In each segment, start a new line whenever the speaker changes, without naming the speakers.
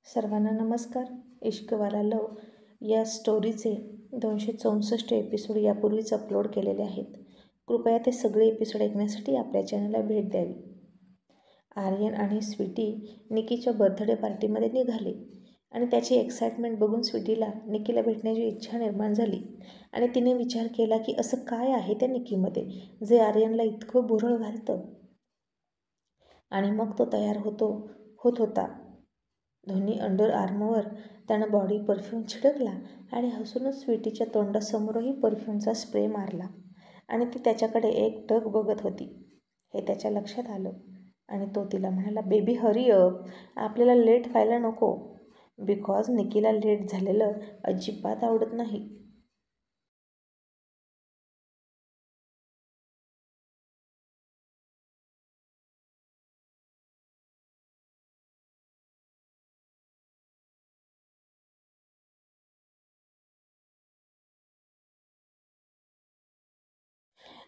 सर्वांना नमस्कार. इश्कवाला लव या स्टोरीचे 264 एपिसोड यापूर्वीच अपलोड केलेले आहेत. कृपया ते सगळे एपिसोड ऐकण्यासाठी आपल्या चॅनलला भेट द्यावी. आर्यन आणि स्वीटी निकीच्या बर्थडे पार्टीमध्ये निघाले आणि त्याची एक्साइटमेंट बघून स्वीटीला निकीला भेटण्याची इच्छा निर्माण झाली आणि तिने विचार केला की असं काय आहे त्या निकीमध्ये जे आर्यनला इतकं भुरळ घालतं. आणि मग तो तयार होत होता. दोन्ही अंडर आर्मवर त्यानं बॉडी परफ्यूम छिडकला आणि हसूनच स्वीटीच्या तोंडासमोरही परफ्यूमचा स्प्रे मारला आणि ती त्याच्याकडे एकटक बघत होती. हे त्याच्या लक्षात आलं आणि तो तिला म्हणाला, बेबी हरी अप, आपल्याला लेट व्हायला नको. बिकॉज निकीला लेट झालेलं अजिबात आवडत नाही.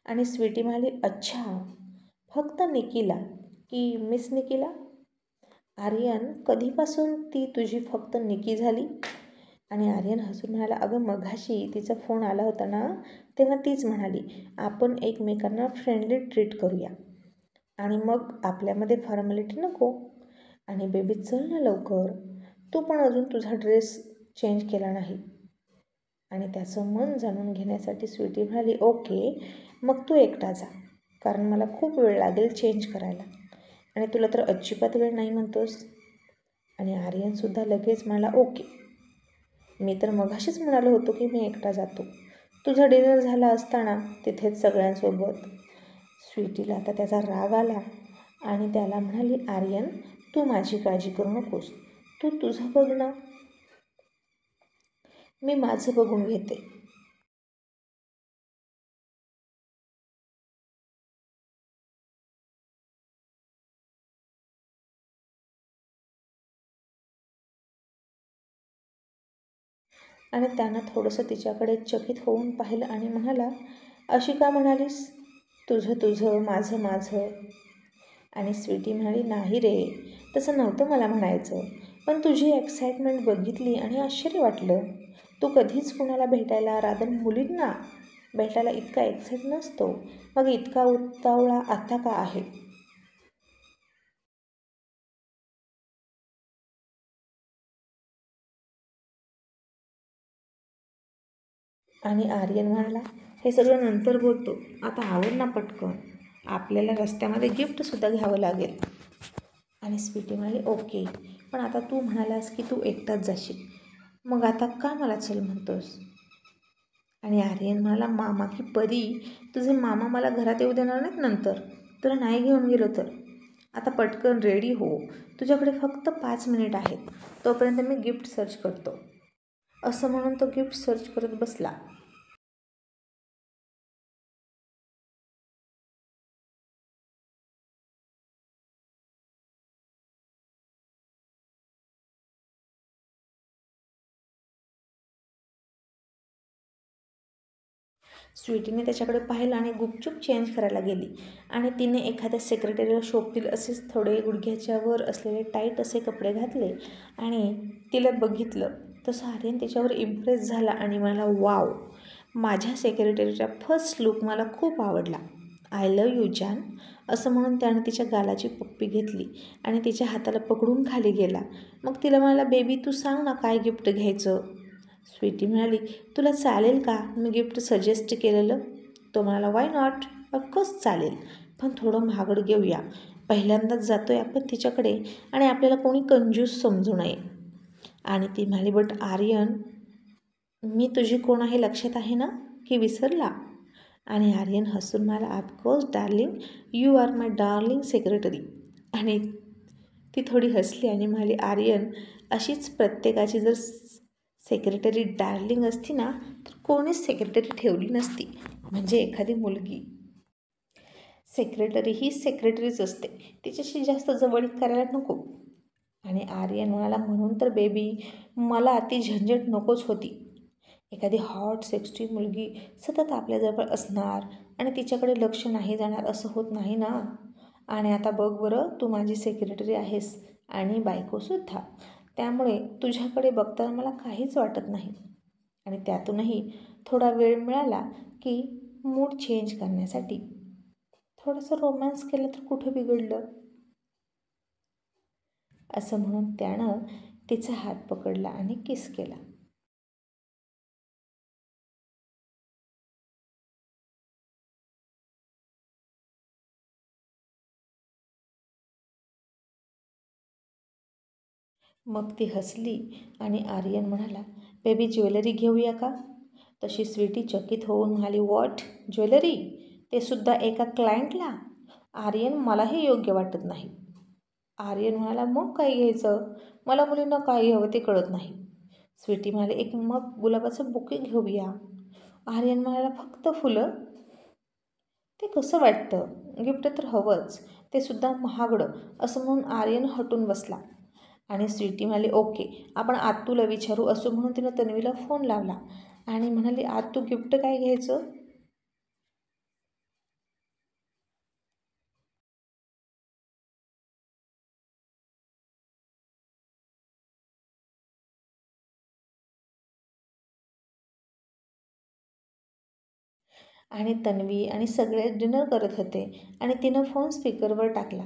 आणि स्वीटी म्हणाली, अच्छा, फक्त निकीला की मिस निकीला? आर्यन, कधीपासून ती तुझी फक्त निकी झाली? आणि आर्यन हसून म्हणाला, अगं मघाशी तिचा फोन आला होता ना, तेव्हा तीच म्हणाली आपण एकमेकांना फ्रेंडली ट्रीट करूया आणि मग आपल्यामध्ये फॉर्मॅलिटी नको. आणि बेबी चल ना लवकर, तू पण अजून तुझा ड्रेस चेंज केला नाही. आणि त्याचं मन जाणून घेण्यासाठी स्वीटी म्हणाली, ओके, मग तू एकटा जा, कारण मला खूप वेळ लागेल चेंज करायला आणि तुला तर अजिबात वेळ नाही म्हणतोस. आणि आर्यनसुद्धा लगेच म्हणाला, ओके, मी तर मघाशीच म्हणालो होतो की मी एकटा जातो. तुझा डिनर झाला असताना तिथेच सगळ्यांसोबत. स्वीटीला आता त्याचा राग आला आणि त्याला म्हणाली, आर्यन, तू माझी काळजी करू नकोस, तू तुझं बघ ना, मी माझं बघून घेते. आणि त्यानं थोडंसं तिच्याकडे चकित होऊन पाहिलं आणि म्हणाला, अशी का म्हणालीस, तुझं तुझं, माझं माझं? आणि स्वीटी म्हणाली, नाही रे, तसं नव्हतं मला म्हणायचं, पण तुझी एक्साइटमेंट बघितली आणि आश्चर्य वाटलं. तू कधीच कुणाला भेटायला, रादर मुलींना भेटायला इतका एक्साइट नसतो, मग इतका उतावळा आता का आहे? आणि आर्यन म्हणाला, हे सगळं नंतर बोलतो, आता आवर ना पटकन, आपल्याला रस्त्यामध्ये गिफ्टसुद्धा घ्यावं लागेल. आणि स्वीटी म्हणाली, ओके, पण आता तू म्हणालास की तू एकटाच जाशील, मग आता का मला चल म्हणतोस? आणि आर्यन म्हणाला, मामा की परी, तुझे मामा मला घरात येऊ देणार नाहीत नंतर, तुला नाही घेऊन गेलो तर. आता पटकन रेडी हो, तुझ्याकडे फक्त 5 मिनिट आहेत, तोपर्यंत मी गिफ्ट सर्च करतो. असं म्हणून तो गिफ्ट सर्च करत बसला. स्वीटीने त्याच्याकडे पाहिलं आणि गुपचूप चेंज करायला गेली आणि तिने एखाद्या सेक्रेटरीला शोभतील असेच थोडे गुडघ्याच्या वर असलेले टाईट असे कपडे घातले आणि तिला बघितलं तसं आर्यन तिच्यावर इम्प्रेस झाला आणि मला, वाव, माझ्या सेक्रेटरीचा फर्स्ट लुक मला खूप आवडला, आय लव्ह यू जान. असं म्हणून त्यानं तिच्या गालाची पप्पी घेतली आणि तिच्या हाताला पकडून खाली गेला. मग तिला म्हणाला, बेबी तू सांग ना काय गिफ्ट घ्यायचं? स्वीटी म्हणाली, तुला चालेल का मी गिफ्ट सजेस्ट केलेलं? तो म्हणाला, वाय नॉट, ऑफकोर्स चालेल, पण थोडं महागड घेऊया, पहिल्यांदाच जातोय आपण तिच्याकडे आणि आपल्याला कोणी कंजूस समजू नये. आणि ती म्हणाली, बट आर्यन, मी तुझी कोण आहे लक्षात आहे ना, की विसरला? आणि आर्यन हसून म्हणाला, of course darling, you are my darling secretary. आणि ती थोडी हसली आणि म्हणाली, आर्यन, अशीच प्रत्येकाची जर सेक्रेटरी डार्लिंग असती ना, तर कोणीच सेक्रेटरी ठेवली नसती. म्हणजे एखादी मुलगी सेक्रेटरी ही सेक्रेटरीच असते, तिच्याशी जास्त जवळीक करायला नको. आणि आर्यन म्हणाला, म्हणून तर बेबी मला ती झंझट नकोच होती. एखादी हॉट सेक्सी मुलगी सतत आपल्याजवळ असणार आणि तिच्याकडे लक्ष नाही जाणार असं होत नाही ना. आणि आता बघ बरं, तू माझी सेक्रेटरी आहेस आणि बायकोसुद्धा, त्यामुळे तुझ्याकडे बघताना मला काहीच वाटत नाही. आणि त्यातूनही थोडा वेळ मिळाला की मूड चेंज करण्यासाठी थोडंसं रोमॅन्स केलं तर कुठं बिघडलं, असं म्हणून त्यानं तिचा हात पकडला आणि किस केला. मग ती हसली आणि आर्यन म्हणाला, बेबी ज्वेलरी घेऊया का? तशी स्वीटी चकित होऊन म्हणाली, व्हॉट, ज्वेलरी? ते सुद्धा एका क्लायंटला? आर्यन, मलाही योग्य वाटत नाही. आर्यन म्हणाला, मग काय घ्यायचं? मला मुलींना काय हवं ते कळत नाही. स्वीटी म्हणाली, एक मग गुलाबाचं बुके घेऊया. आर्यन म्हणाला, फक्त फुलं? ते कसं वाटतं? गिफ्ट तर हवंच, ते सुद्धा महागडं, असं म्हणून आर्यन हटून बसला. आणि स्वीटी म्हणाली, ओके, आपण आत्तूला विचारू, असं म्हणून तिनं तन्वीला फोन लावला आणि म्हणाली, आत्तू गिफ्ट काय घ्यायचं? आणि तन्वी आणि सगळे डिनर करत होते आणि तिनं फोन स्पीकरवर टाकला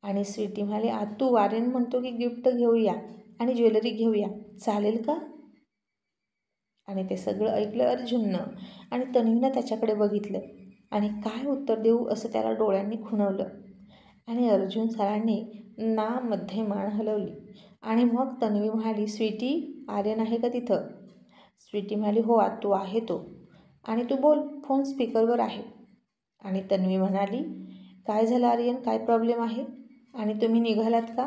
आणि स्वीटी म्हणाली, आत्तू, आर्यन म्हणतो की गिफ्ट घेऊया आणि ज्वेलरी घेऊया, चालेल का? आणि ते सगळं ऐकलं अर्जुननं आणि तन्वीनं त्याच्याकडे बघितलं आणि काय उत्तर देऊ असं त्याला डोळ्यांनी खुणवलं. आणि अर्जुन सरांनी मध्ये मान हलवली आणि मग तन्वी म्हणाली, स्वीटी, आर्यन आहे का तिथं? स्वीटी म्हणाली, हो आत्तू, आहे तो. आणि तू बोल, फोन स्पीकरवर आहे. आणि तन्वी म्हणाली, काय झालं आर्यन, काय प्रॉब्लेम आहे आणि तुम्ही निघालात का?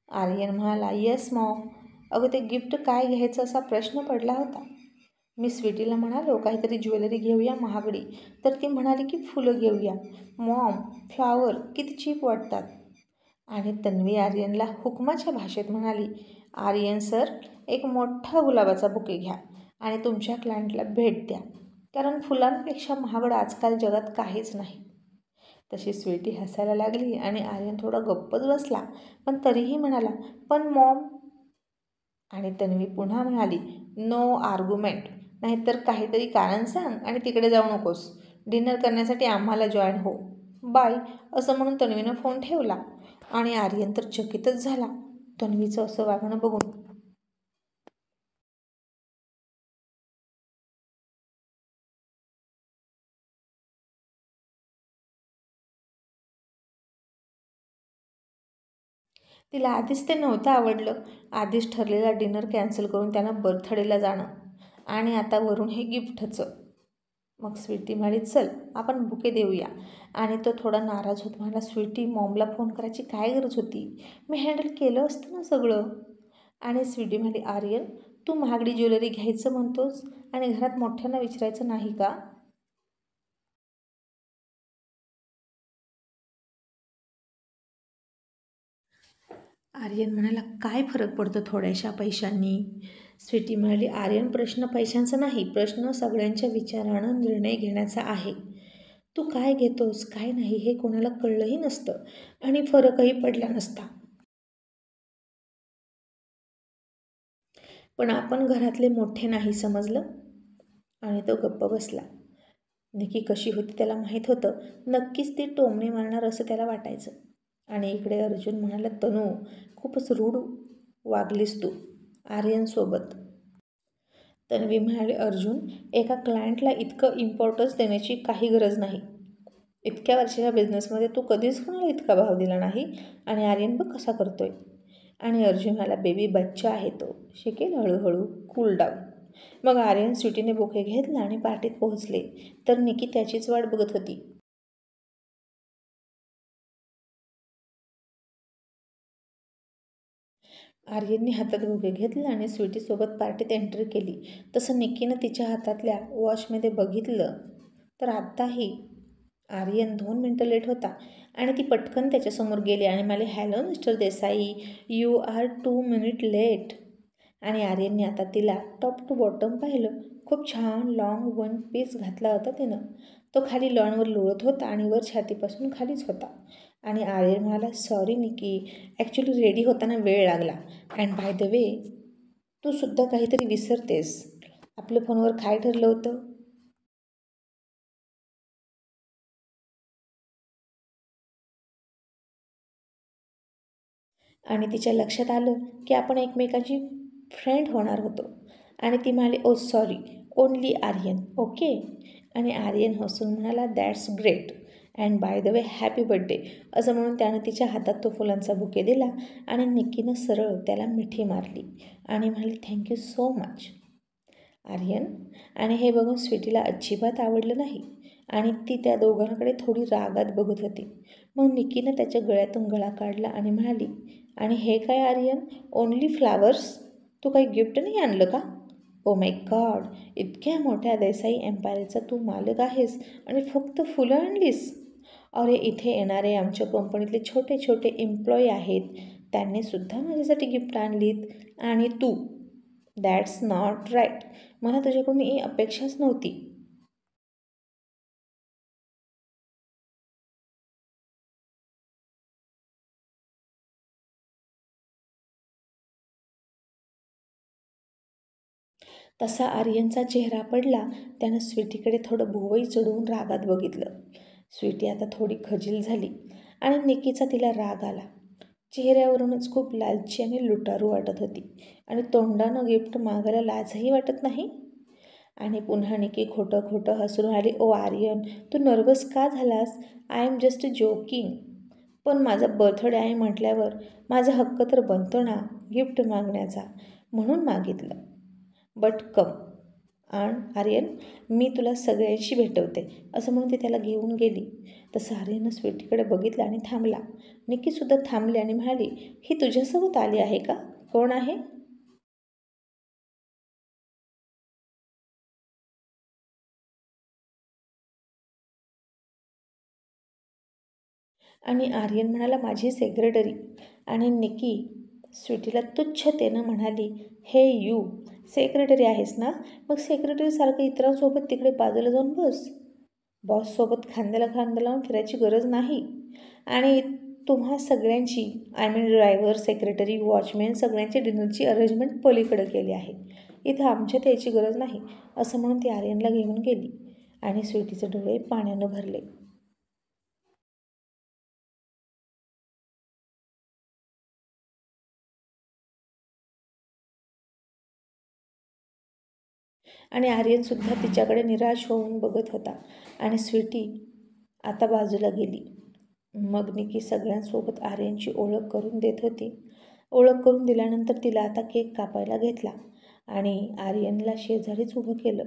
आर्यन म्हणाला, येस मॉम, अगं ते गिफ्ट काय घ्यायचं असा प्रश्न पडला होता. मी स्वीटीला म्हणालो काहीतरी ज्वेलरी घेऊया महागडी, तर ती म्हणाली की फुलं घेऊया. मॉम, फ्लॉवर किती चीप वाटतात. आणि तन्वी आर्यनला हुकमाच्या भाषेत म्हणाली, आर्यन सर, एक मोठा गुलाबाचा बुके घ्या आणि तुमच्या क्लायंटला भेट द्या, कारण फुलांपेक्षा महागडं आजकाल जगात काहीच नाही. तशी स्वीटी हसायला लागली आणि आर्यन थोडा गप्पच बसला, पण तरीही म्हणाला, पण मॉम. आणि तन्वी पुन्हा म्हणाली, नो आर्ग्युमेंट, नाहीतर काहीतरी कारण सांग आणि तिकडे जाऊ नकोस. डिनर करण्यासाठी आम्हाला जॉईन हो, बाय, असं म्हणून तन्वीनं फोन ठेवला. आणि आर्यन तर चकितच झाला तन्वीचं असं वागणं बघून. तिला आधीच ते नव्हतं आवडलं. आधीच ठरलेला डिनर कॅन्सल करून त्यानं बर्थडेला जाणं आणि आता वरून हे गिफ्टचं. मग स्वीटी म्हणाली, चल आपण बुके देऊया. आणि तो थोडा नाराज होत म्हणाला, स्वीटी, मॉमला फोन करायची काय गरज होती? मी हँडल केलं असतं ना सगळं. आणि स्वीटी म्हणाली, आर्यन, तू महागडी ज्वेलरी घ्यायचं म्हणतोस आणि घरात मोठ्यांना विचारायचं नाही का? आर्यन म्हणाला, काय फरक पडतो थोड्याशा पैशांनी? स्वीटी म्हणाली, आर्यन, प्रश्न पैशांचा नाही, प्रश्न सगळ्यांच्या विचारानं निर्णय घेण्याचा आहे. तू काय घेतोस काय नाही हे कोणाला कळलंही नसतं आणि फरकही पडला नसता. पण आपण घरातले मोठे नाही, समजलं? आणि तो गप्प बसला. निकी कशी होती त्याला माहीत होतं. नक्कीच ती टोमणे मारणार असं त्याला वाटायचं. आणि इकडे अर्जुन म्हणाला, तनू, खूपच रूढ वागलीस तू आर्यनसोबत. तन्वी म्हणाली, अर्जुन, एका क्लायंटला इतकं इम्पॉर्टन्स देण्याची काही गरज नाही. इतक्या वर्षाच्या बिझनेसमध्ये तू कधीच कोणाला इतका भाव दिला नाही आणि आर्यन बघ कसा करतोय. आणि अर्जुन म्हणाला, बेबी बच्चा आहे तो, शिकेल हळूहळू, कूल डाऊन. मग आर्यन स्वीटीने बुके घेतला आणि पार्टीत पोहोचले तर निकी त्याचीच वाट बघत होती. आर्यनने हातात बुके घेतला आणि स्वीटीसोबत पार्टीत एंट्री केली. तसं निकीनं तिच्या हातातल्या वॉचमध्ये बघितलं तर आत्ताही आर्यन 2 मिनटं लेट होता आणि ती पटकन त्याच्यासमोर गेली आणि म्हणाली, hello mister Desai, you are 2 minute late. आणि आर्यनने आता तिला टॉप टू बॉटम पाहिलं. खूप छान लॉंग वन पीस घातला होता तिनं. तो खाली लॉनवर लोळत होता आणि वर छातीपासून खालीच होता. आणि आर्यन म्हणाला, सॉरी निकी, ॲक्च्युली रेडी होताना वेळ लागला. अँड बाय द वे, तू सुद्धा काहीतरी विसरतेस. आपलं फोनवर काय ठरलं होतं? आणि तिच्या लक्षात आलं की आपण एकमेकांची फ्रेंड होणार होतो. आणि ती म्हणाली, ओ सॉरी, ओनली आर्यन, ओके. आणि आर्यन हसून म्हणाला, that's great and by the way happy birthday. असं म्हणून त्यानं तिच्या हातात तो फुलांचा बुके दिला आणि निक्कीनं सरळ त्याला मिठी मारली आणि म्हणाली, थँक्यू सो मच आर्यन. आणि हे बघून स्वीटीला अजिबात आवडलं नाही आणि ती त्या दोघांकडे थोडी रागात बघत होती. मग निक्कीनं त्याच्या गळ्यातून गळा काढला आणि म्हणाली, आणि हे काय आर्यन, ओन्ली फ्लावर्स? तू काही गिफ्ट नाही आणलं का? ओ माय गॉड, इतक्या मोठ्या देसाई एम्पायरचा तू मालक आहेस आणि फक्त फुलं आणलीस? अरे इथे येणारे आमच्या कंपनीतले छोटे छोटे एम्प्लॉई आहेत, त्यांनीसुद्धा माझ्यासाठी गिफ्ट आणलीत आणि तू, दॅट्स नॉट राईट. मला तुझ्याकडून ही अपेक्षाच नव्हती. तसा आर्यनचा चेहरा पडला. त्यानं स्वीटीकडे थोडं भुवई चढवून रागात बघितलं. स्वीटी आता थोडी खजील झाली आणि निक्कीचा तिला राग आला. चेहऱ्यावरूनच खूप लालची आणि लुटारू वाटत होती आणि तोंडानं गिफ्ट मागायला लाजही वाटत नाही. आणि पुन्हा निक्की खोटं खोटं हसून आली, ओ आर्यन, तू नर्वस का झालास? I am just joking. पण माझा बर्थडे आहे म्हटल्यावर माझा हक्क तर बनतो ना गिफ्ट मागण्याचा, म्हणून मागितलं. बट कम आर्यन, मी तुला सगळ्यांशी भेटवते, असं म्हणून ती त्याला घेऊन गेली. तसं आर्यननं स्वीटीकडे बघितलं आणि थांबला. निक्कीसुद्धा थांबली आणि म्हणाली, ही तुझ्यासोबत आली आहे का? कोण आहे? आणि आर्यन म्हणाला, माझी सेक्रेटरी. आणि निक्की स्वीटीला तुच्छतेनं म्हणाली, हे यू सेक्रेटरी आहेस ना? मग सेक्रेटरीसारखं इतरांसोबत तिकडे बाजूला जाऊन बस. बॉससोबत खांद्याला खांदा लावून फिरायची गरज नाही. आणि तुम्हा सगळ्यांची, I mean driver, secretary, watchman, सगळ्यांची डिनरची अरेंजमेंट पलीकडे केली आहे. इथं आमच्यात यायची गरज नाही. असं म्हणून ती आर्यनला घेऊन गेली आणि स्वीटीचे डोळे पाण्यानं भरले. आणि आर्यनसुद्धा तिच्याकडे निराश होऊन बघत होता. आणि स्वीटी आता बाजूला गेली. मग निक्की सगळ्यांसोबत आर्यनची ओळख करून देत होती. ओळख करून दिल्यानंतर तिला आता केक कापायला घेतला आणि आर्यनला शेजारीच उभं केलं.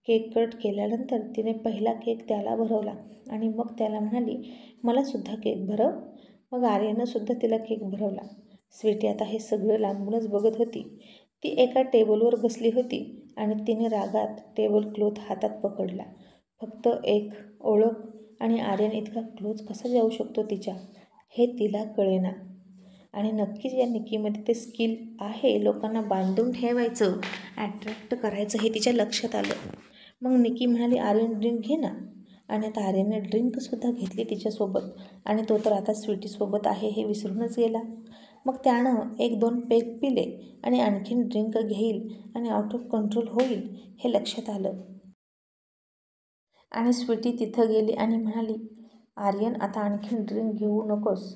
केक कट केल्यानंतर तिने पहिला केक त्याला भरवला आणि मग त्याला म्हणाली, मलासुद्धा केक भरव. मग आर्यननंसुद्धा तिला केक भरवला. स्वीटी आता हे सगळं लांबूनच बघत होती. ती एका टेबलवर बसली होती आणि तिने रागात टेबल क्लॉथ हातात पकडला. फक्त एक ओळख आणि आर्यन इतका क्लोज कसा जाऊ शकतो तिच्या, हे तिला कळेना. आणि नक्कीच या निक्कीमध्ये ते स्किल आहे लोकांना बांधून ठेवायचं, ॲट्रॅक्ट करायचं, हे तिच्या लक्षात आलं. मग निक्की म्हणाली, आर्यन ड्रिंक घे ना. आणि आता आर्यनने ड्रिंकसुद्धा घेतली तिच्यासोबत. आणि तो तर आता स्वीटीसोबत आहे हे विसरूनच गेला. मग त्यानं 1-2 पेग पिले आणि आणखीन ड्रिंक घेईल आणि आउट ऑफ कंट्रोल होईल हे लक्षात आलं. आणि स्वीटी तिथं गेली आणि म्हणाली, आर्यन, आता आणखीन ड्रिंक घेऊ नकोस.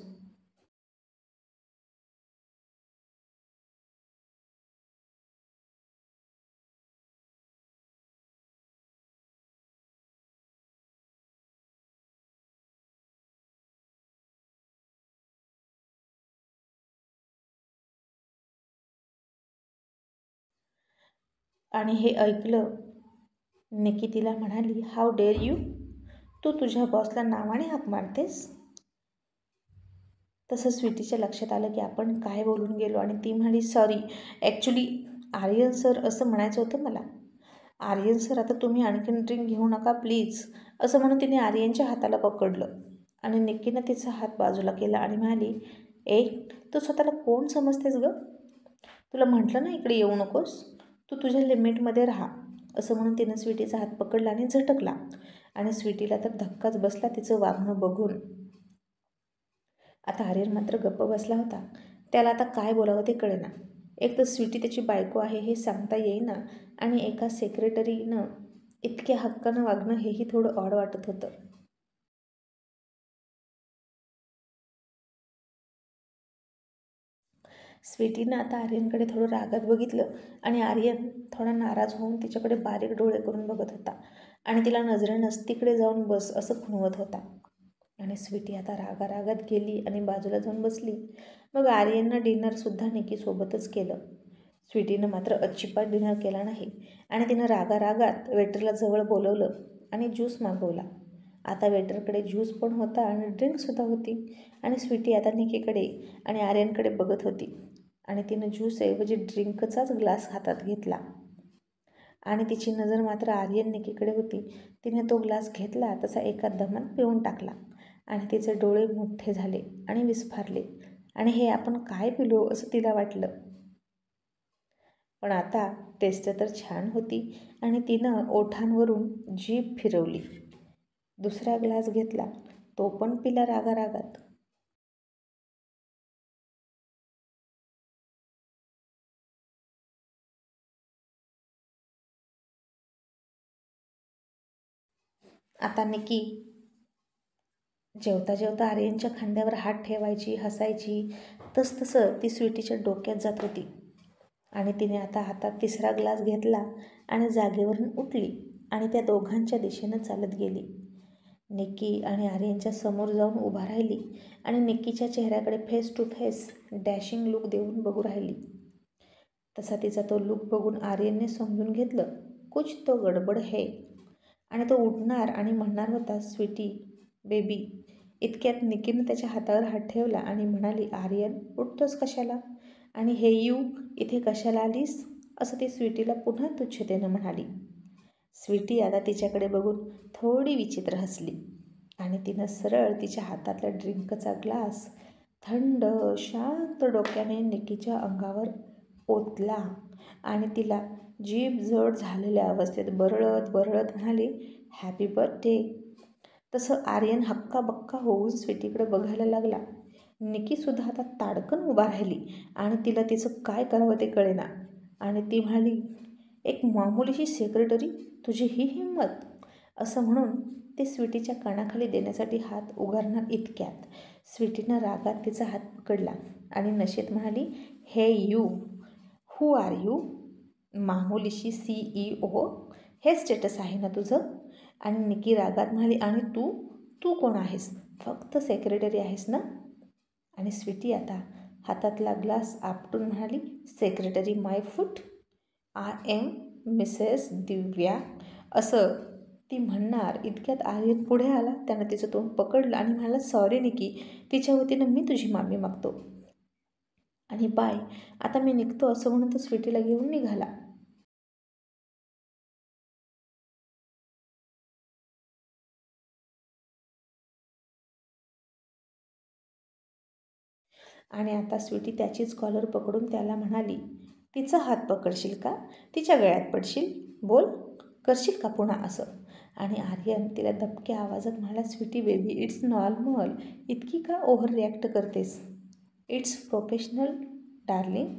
आणि हे ऐकलं निक्की तिला म्हणाली, हाऊ डेअर यू, तू तुझ्या बॉसला नावाने हाक मारतेस? तसं स्वीटीच्या लक्षात आलं की आपण काय बोलून गेलो आणि ती म्हणाली, सॉरी, ॲक्च्युली आर्यन सर असं म्हणायचं होतं मला. आर्यन सर, आता तुम्ही आणखीन ड्रिंक घेऊ नका प्लीज. असं म्हणून तिने आर्यनच्या हाताला पकडलं आणि निक्कीनं तिचा हात बाजूला केला आणि म्हणाली, ए, तू स्वतःला कोण समजतेस गं? तुला म्हटलं ना इकडे येऊ नकोस, तू तुझ्या लिमिटमध्ये राहा, असं म्हणून तिनं स्वीटीचा हात पकडला आणि झटकला. आणि स्वीटीला तर धक्काच बसला तिचं वागणं बघून. आता आर्यन मात्र गप्प बसला होता. त्याला आता काय बोलावं ते कळेना. एक तर स्वीटी त्याची बायको आहे हे सांगता येईना आणि एका सेक्रेटरीनं इतक्या हक्कानं वागणं हेही थोडं ऑड वाटत होतं. स्वीटीनं आता आर्यनकडे थोडं रागात बघितलं आणि आर्यन थोडा नाराज होऊन तिच्याकडे बारीक डोळे करून बघत होता आणि तिला नजरेनंच तिकडे जाऊन बस असं खुणवत होता. आणि स्वीटी आता रागारागात गेली आणि बाजूला जाऊन बसली. मग आर्यननं डिनरसुद्धा निकीसोबतच केलं. स्वीटीनं मात्र अजिबात डिनर केला नाही आणि तिनं रागारागात वेटरला जवळ बोलवलं आणि ज्यूस मागवला. आता वेटरकडे ज्यूस पण होता आणि ड्रिंकसुद्धा होती आणि स्वीटी आता निकीकडे आणि आर्यनकडे बघत होती आणि तिनं ज्यूसऐवजी ड्रिंकचाच ग्लास हातात घेतला आणि तिची नजर मात्र आर्यन निकीकडे होती. तिने तो ग्लास घेतला तसा एका दमात पिऊन टाकला आणि तिचे डोळे मोठे झाले आणि विस्फारले आणि हे आपण काय पिलो असं तिला वाटलं. पण आता टेस्ट तर छान होती आणि तिनं ओठांवरून जीभ फिरवली. दुसरा ग्लास घेतला, तो पण पिला रागारागात. आता निकी जेवता जेवता आर्यनच्या खांद्यावर हात ठेवायची, हसायची. तसतसं ती स्वीटीच्या डोक्यात जात होती आणि तिने आता हातात तिसरा ग्लास घेतला आणि जागेवरून उठली आणि त्या दोघांच्या दिशेनं चालत गेली. निकी आणि आर्यनच्या समोर जाऊन उभा राहिली आणि निकीच्या चेहऱ्याकडे face to face dashing look देऊन बघू राहिली. तसा तिचा तो लुक बघून आर्यनने समजून घेतलं कुछ तो गडबड है आणि तो उठणार आणि म्हणणार होता स्वीटी बेबी. इतक्यात निकीनं त्याच्या हातावर हात ठेवला आणि म्हणाली, आर्यन उठतोस कशाला आणि हे यू इथे कशाला आलीस, असं ती स्वीटीला पुन्हा तुच्छतेनं म्हणाली. स्वीटी आता तिच्याकडे बघून थोडी विचित्र हसली आणि तिनं सरळ तिच्या हातातला ड्रिंकचा ग्लास थंड शांत डोक्याने निकीच्या अंगावर ओतला आणि तिला जीभ जड झालेल्या अवस्थेत बरळत बरळत म्हणाली, हॅपी बर्थडे. तसं आर्यन हक्काबक्का होऊन स्वीटीकडे बघायला लागला. निकीसुद्धा आता ताडकन उभा राहिली आणि तिला तिचं काय करावं ते कळेना आणि ती म्हणाली, एक मामुलीची सेक्रेटरी, तुझी ही हिंमत, असं म्हणून ती स्वीटीच्या कानाखाली देण्यासाठी हात उगारणार इतक्यात स्वीटीनं रागात तिचा हात पकडला आणि नशेत म्हणाली, hey you, who are you? मामुलीशी CEO, हे स्टेटस आहे ना तुझं? आणि निकी रागात म्हणाली, आणि तू तू कोण आहेस? फक्त सेक्रेटरी आहेस ना? आणि स्वीटी आता हातातला ग्लास आपटून म्हणाली, secretary my foot, I am Mrs Divya, असं ती म्हणणार इतक्यात आर्यन पुढे आला. त्यानं तिचं तोंड पकडलं आणि म्हणाला, सॉरी निकी, तिच्या वतीनं मी तुझी माफी मागतो आणि बाय, आता मी निघतो, असं म्हणून तो स्वीटीला घेऊन निघाला. आणि आता स्वीटी त्याचीच कॉलर पकडून त्याला म्हणाली, तिचा हात पकडशील का? तिच्या गळ्यात पडशील? बोल, करशील का पुन्हा असं? आणि आर्यन तिला दबक्या आवाजात म्हणाला, स्वीटी बेबी, इट्स नॉर्मल, इतकी का ओव्हर रिॲक्ट करतेस? It's professional darling.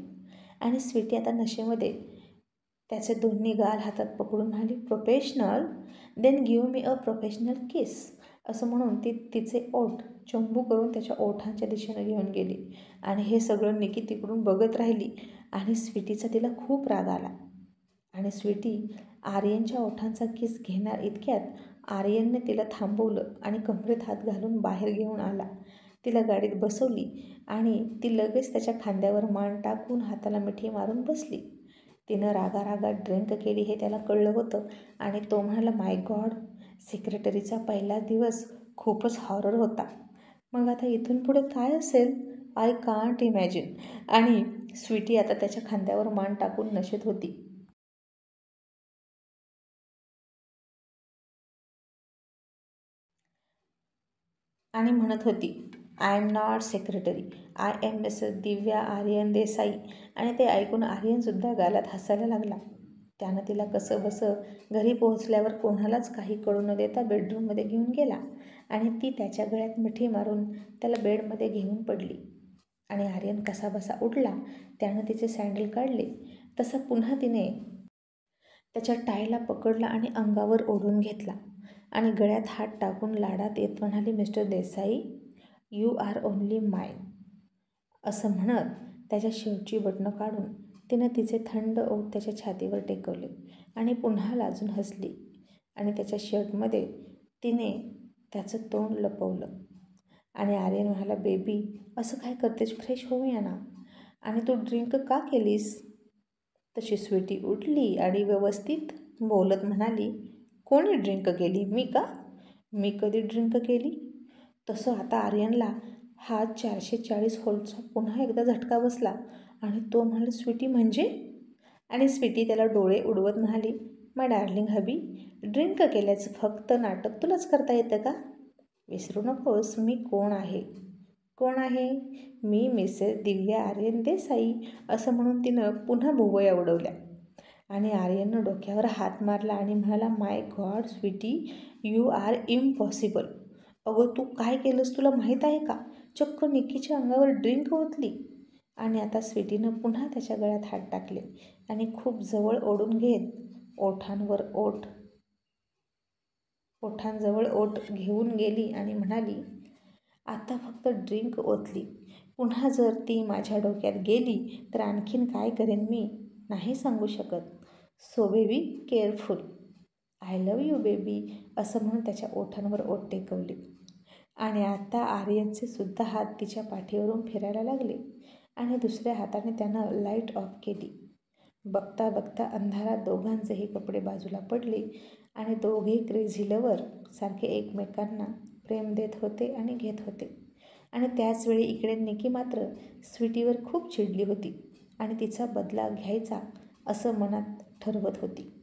आणि स्वीटी आता नशेमध्ये त्याचे दोन्ही गाल हातात पकडून म्हणाली, professional? Then give me a professional kiss, असं म्हणून ती तिचे ओठ चंबू करून त्याच्या ओठांच्या दिशेनं घेऊन गेली. आणि हे सगळं निकी तिकडून बघत राहिली आणि स्वीटीचा तिला खूप राग आला. आणि स्वीटी आर्यनच्या ओठांचा किस घेणार इतक्यात आर्यनने तिला थांबवलं आणि कमरेत हात घालून बाहेर घेऊन आला. तिला गाडीत बसवली आणि ती लगेच त्याच्या खांद्यावर मान टाकून हाताला मिठी मारून बसली. तिनं रागारागात ड्रिंक केली हे त्याला कळलं होतं आणि तो म्हणाला, माय गॉड, सेक्रेटरीचा पहिला दिवस खूपच हॉरर होता. मग आता इथून पुढे काय असेल? I can't imagine. आणि स्वीटी आता त्याच्या खांद्यावर मान टाकून नशेत होती. आणि म्हणत होती, I am not secretary, I am Mrs Divya Aryan Desai. आणि ते ऐकून आर्यनसुद्धा गालात हसायला लागला. त्यानं तिला कसंबसं घरी पोहोचल्यावर कोणालाच काही कळू न देता बेडरूममध्ये घेऊन गेला आणि ती त्याच्या गळ्यात मिठी मारून त्याला बेडमध्ये घेऊन पडली. आणि आर्यन कसाबसा उठला. त्यानं तिचे सँडल काढले. तसा पुन्हा तिने त्याच्या टायला पकडला आणि अंगावर ओढून घेतला आणि गळ्यात हात टाकून लाडात येत म्हणाली, mister Desai, you are only mine. असं म्हणत त्याच्या शर्टची बटणं काढून तिनं तिचे थंड ओठ त्याच्या छातीवर टेकवले आणि पुन्हा लाजून हसली. आणि त्याच्या शर्टमध्ये तिने त्याचं तोंड लपवलं. आणि आर्यन म्हणाला, बेबी, असं काय करतेस? फ्रेश होऊया ना. आणि तू ड्रिंक का केलीस? तशी स्वीटी उठली आणि व्यवस्थित बोलत म्हणाली, कोणी ड्रिंक केली? मी का? मी कधी ड्रिंक केली? तसं आता आर्यनला हा 440 व्होल्टचा पुन्हा एकदा झटका बसला आणि तो म्हणाला, स्वीटी म्हणजे? आणि स्वीटी त्याला डोळे उडवत म्हणाली, माय डार्लिंग हबी, ड्रिंक केल्याचं फक्त नाटक तुलाच करता येतं का? विसरू नकोस मी कोण आहे. कोण आहे? मी मिसेस दिव्या आर्यन देसाई. असं म्हणून तिनं पुन्हा भुवया उडवल्या. आणि आर्यननं डोक्यावर हात मारला आणि म्हणाला, my God sweetie, you are impossible. अगं तू काय केलंस तुला माहीत आहे का? चक्क निक्कीच्या अंगावर ड्रिंक ओतली. आणि आता स्वीटीनं पुन्हा त्याच्या गळ्यात हात टाकले आणि खूप जवळ ओढून घेत ओठांजवळ ओठ घेऊन गेली आणि म्हणाली, आता फक्त ड्रिंक ओतली. पुन्हा जर ती माझ्या डोक्यात गेली तर आणखीन काय करेन मी नाही सांगू शकत. So baby careful. I love you baby. असं म्हणून त्याच्या ओठांवर ओठ टेकवले. आणि आता आर्यनचे सुद्धा हात तिच्या पाठीवरून फिरायला लागले आणि दुसऱ्या हाताने त्यानं लाईट ऑफ केली. बघता बघता अंधारात दोघांचेही कपडे बाजूला पडले आणि दोघेही क्रेझी लवर सारखे एकमेकांना प्रेम देत होते आणि घेत होते. आणि त्याचवेळी इकडे निकी मात्र स्वीटीवर खूप चिडली होती आणि तिचा बदला घ्यायचा असं मनात ठरवत होती.